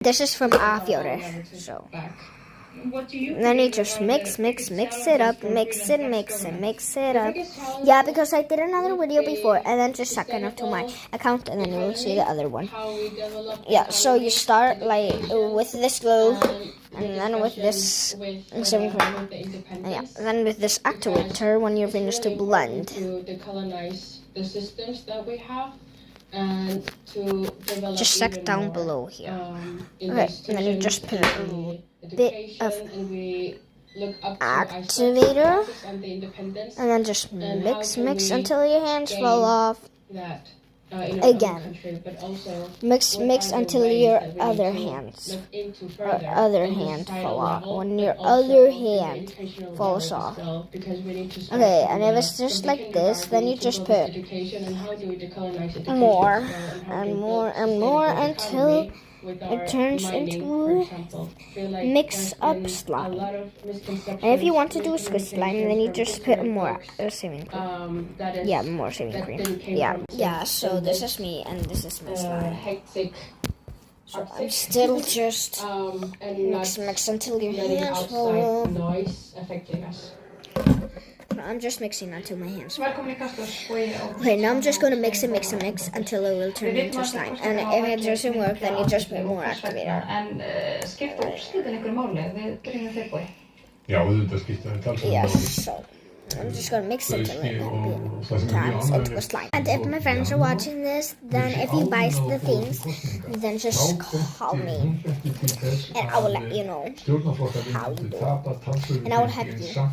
This is from A4, so. Then you just mix it up, mix it up. Yeah, because I did another video before, and then just second up to my account, and then you will see the other one. Yeah, so you start like with this glue, and then with this shaving cream, and yeah, then with this activator when you're finished to blend. To decolonize the systems that we have. And to develop just check down below here. Okay, and then you just put a bit of activator, and then just mix until your hands fall off. Again, mix until your other hand fall off. When your other hand falls off. Okay, and if it's just like this, then you just put more and more until it turns into mix up slime. And if you want to do a squid slime, then you just put more shaving cream. Yeah, more shaving cream. Yeah. So this is me, and this is my slime. So I'm still just mix until your hands fall off. I'm just mixing until my hands fall. Okay, now I'm just going to mix until it will turn into slime. And if it doesn't work, then you just put more activator. Yeah, so I'm just going to mix it until it turns into a slime. And if my friends are watching this, then if you buy the things, then just call me. And I will let you know how you do it. And I will help you.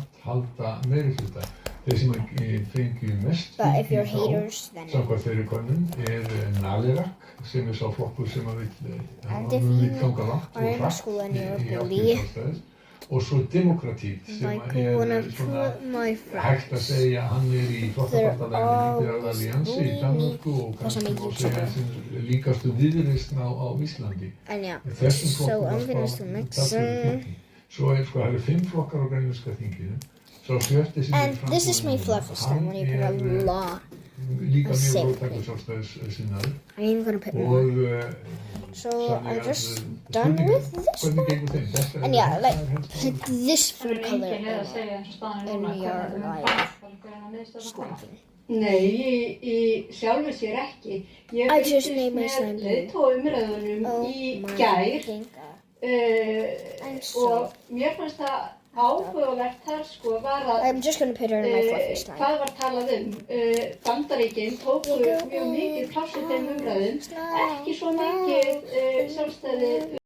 But if you're haters, then samkvæmt þeirri könnun Nalirak sem sá flokkur sem vill ganga langt og hratt í átt og svo Demokratít sem svona hægt að segja hann í flokkabandalaginu Alliansi í Danmörku og kannski má segja líkastu viðreisn á Íslandi. Þessum flokkum svo það eru 5 flokkar á grænlenska þinginu. And this is my fluffy slime when you put a lot of shaving cream. I'm going to put more. So I'm just done with this one. And yeah, like pick this food color in your slime thing. Nei, í sjálfu sér ekki. I just made my slime blue. Í gær og mér fannst það áhugavert þar sko var að hvað var talað Bandaríkin tóku mjög mikið pláss í þeim umræðum, ekki svo mikið sjálfstæði